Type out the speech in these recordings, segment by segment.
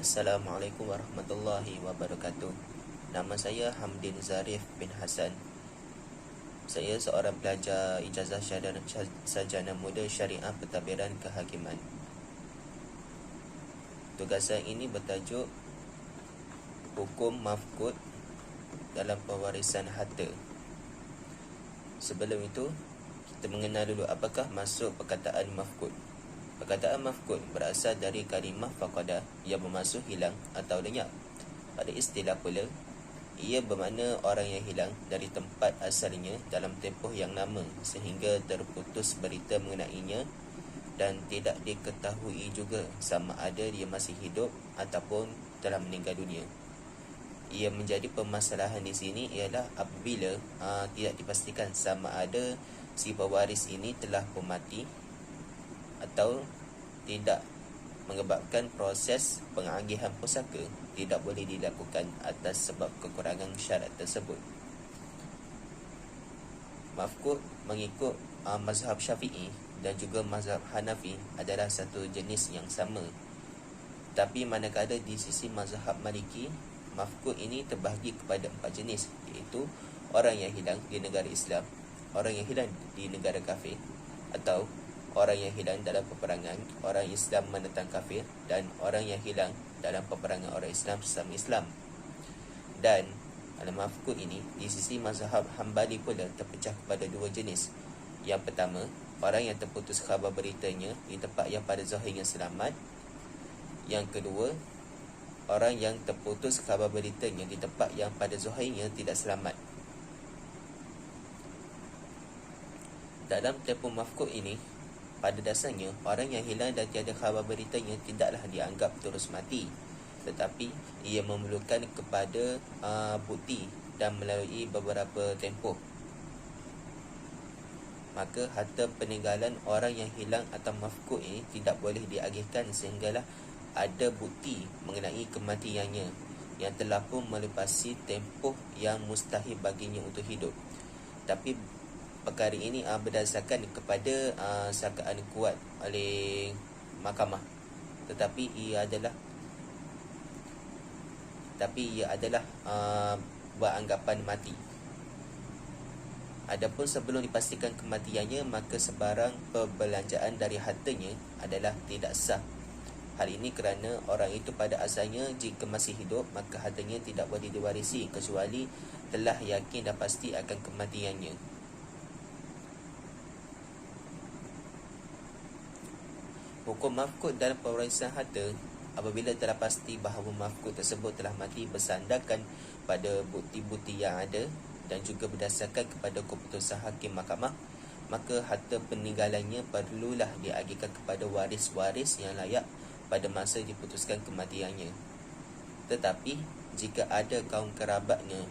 Assalamualaikum warahmatullahi wabarakatuh. Nama saya Hamdin Zarif bin Hasan. Saya seorang pelajar ijazah sarjana muda syariah pentadbiran kehakiman. Tugas saya ini bertajuk Hukum Mafqud dalam Pewarisan Harta. Sebelum itu, kita mengenal dulu apakah maksud perkataan mafqud. Perkataan mafqud berasal dari kalimah faqada yang bermaksud hilang atau lenyap. Pada istilah pula, ia bermakna orang yang hilang dari tempat asalnya dalam tempoh yang lama sehingga terputus berita mengenainya dan tidak diketahui juga sama ada dia masih hidup ataupun telah meninggal dunia. Ia menjadi permasalahan di sini ialah apabila tidak dipastikan sama ada si pewaris ini telah pun mati atau tidak, menyebabkan proses pengagihan pusaka tidak boleh dilakukan atas sebab kekurangan syarat tersebut. Mafqud mengikut mazhab Syafi'i dan juga mazhab Hanafi adalah satu jenis yang sama. Tapi manakala di sisi mazhab Maliki, mafqud ini terbahagi kepada 4 jenis, iaitu orang yang hilang di negara Islam, orang yang hilang di negara kafir, atau orang yang hilang dalam peperangan orang Islam menentang kafir, dan orang yang hilang dalam peperangan orang Islam sesama Islam. Dan al-mafqud ini di sisi mazhab Hambali pula terpecah kepada 2 jenis. Yang pertama, orang yang terputus khabar beritanya di tempat yang pada zahirnya selamat. Yang kedua, orang yang terputus khabar beritanya di tempat yang pada zahirnya tidak selamat. Dalam tempoh mafqud ini, pada dasarnya orang yang hilang dan tiada khabar beritanya tidaklah dianggap terus mati, tetapi ia memerlukan kepada bukti dan melalui beberapa tempoh. Maka harta peninggalan orang yang hilang atau mafqud ini tidak boleh diagihkan sehinggalah ada bukti mengenai kematiannya yang telah pun melepasi tempoh yang mustahil baginya untuk hidup. Tapi perkara ini berdasarkan kepada sangkaan kuat oleh mahkamah, tetapi ia adalah beranggapan mati. Adapun sebelum dipastikan kematiannya, maka sebarang perbelanjaan dari hartanya adalah tidak sah. Hal ini kerana orang itu pada asalnya jika masih hidup, maka hartanya tidak boleh diwarisi kecuali telah yakin dan pasti akan kematiannya. Hukum mafqud dalam pewarisan harta apabila telah pasti bahawa mafqud tersebut telah mati bersandarkan pada bukti-bukti yang ada dan juga berdasarkan kepada keputusan hakim mahkamah, maka harta peninggalannya perlulah diagihkan kepada waris-waris yang layak pada masa diputuskan kematiannya. Tetapi jika ada kaum kerabatnya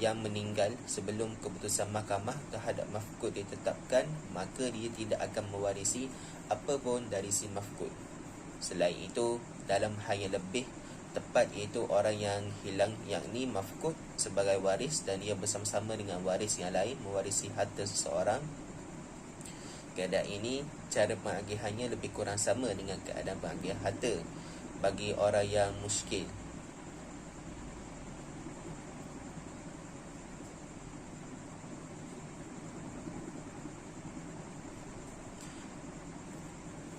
yang meninggal sebelum keputusan mahkamah terhadap mafqud ditetapkan, maka dia tidak akan mewarisi apa pun dari si mafqud. Selain itu, dalam hal yang lebih tepat iaitu orang yang hilang yakni mafqud sebagai waris dan ia bersama-sama dengan waris yang lain mewarisi harta seseorang, keadaan ini cara pengagihannya lebih kurang sama dengan keadaan pengagihan harta bagi orang yang muskil.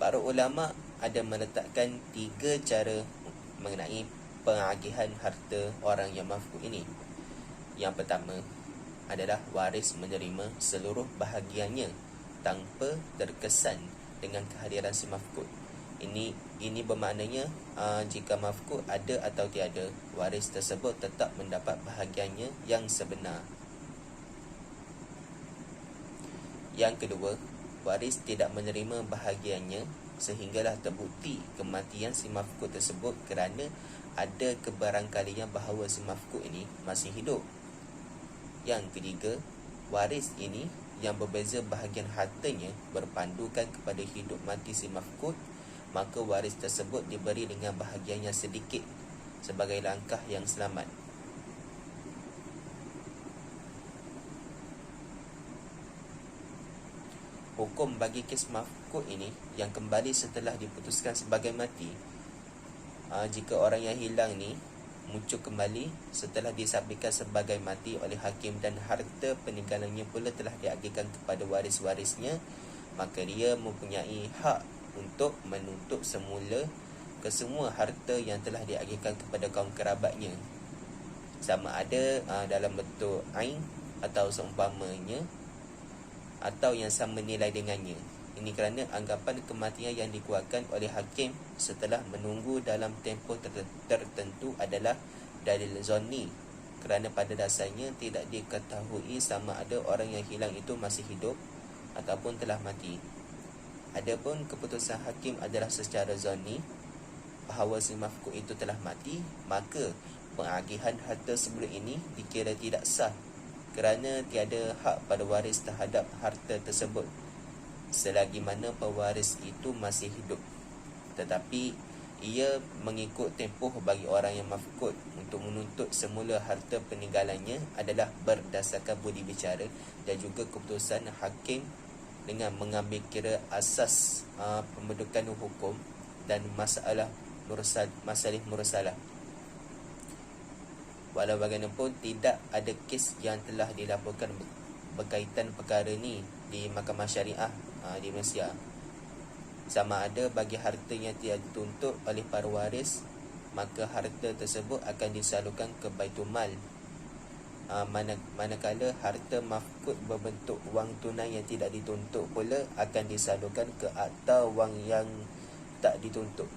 Para ulama ada meletakkan 3 cara mengenai pengagihan harta orang yang mafqud ini. Yang pertama adalah waris menerima seluruh bahagiannya tanpa terkesan dengan kehadiran si mafqud. Ini bermaknanya jika mafqud ada atau tiada, waris tersebut tetap mendapat bahagiannya yang sebenar. Yang kedua, waris tidak menerima bahagiannya sehinggalah terbukti kematian si mafqud tersebut kerana ada kebarangkalian bahawa si mafqud ini masih hidup. Yang ketiga, waris ini yang berbeza bahagian hartanya berpandukan kepada hidup mati si mafqud, maka waris tersebut diberi dengan bahagiannya sedikit sebagai langkah yang selamat. Hukum bagi kes mafqud ini yang kembali setelah diputuskan sebagai mati jika orang yang hilang ni muncul kembali setelah disabitkan sebagai mati oleh hakim dan harta peninggalannya pula telah diagihkan kepada waris-warisnya, maka dia mempunyai hak untuk menuntut semula kesemua harta yang telah diagihkan kepada kaum kerabatnya, sama ada dalam bentuk ain atau seumpamanya atau yang sama nilai dengannya. Ini kerana anggapan kematian yang dikuatkan oleh hakim setelah menunggu dalam tempoh tertentu adalah dalil zonni, kerana pada dasarnya tidak diketahui sama ada orang yang hilang itu masih hidup ataupun telah mati. Adapun keputusan hakim adalah secara zonni bahawa si mafkud itu telah mati, maka pengagihan harta sebelum ini dikira tidak sah kerana tiada hak pada waris terhadap harta tersebut selagi mana pewaris itu masih hidup. Tetapi ia mengikut tempoh bagi orang yang mafkud untuk menuntut semula harta peninggalannya adalah berdasarkan budi bicara dan juga keputusan hakim dengan mengambil kira asas pembentukan hukum dan masalah mursalah. Walau bagaimanapun tidak ada kes yang telah dilaporkan berkaitan perkara ni di Mahkamah Syariah di Malaysia, sama ada bagi harta yang tidak dituntut oleh para waris, maka harta tersebut akan disalurkan ke Baitul Mal. Manakala harta mafkud berbentuk wang tunai yang tidak dituntut pula akan disalurkan ke akta wang yang tak dituntut.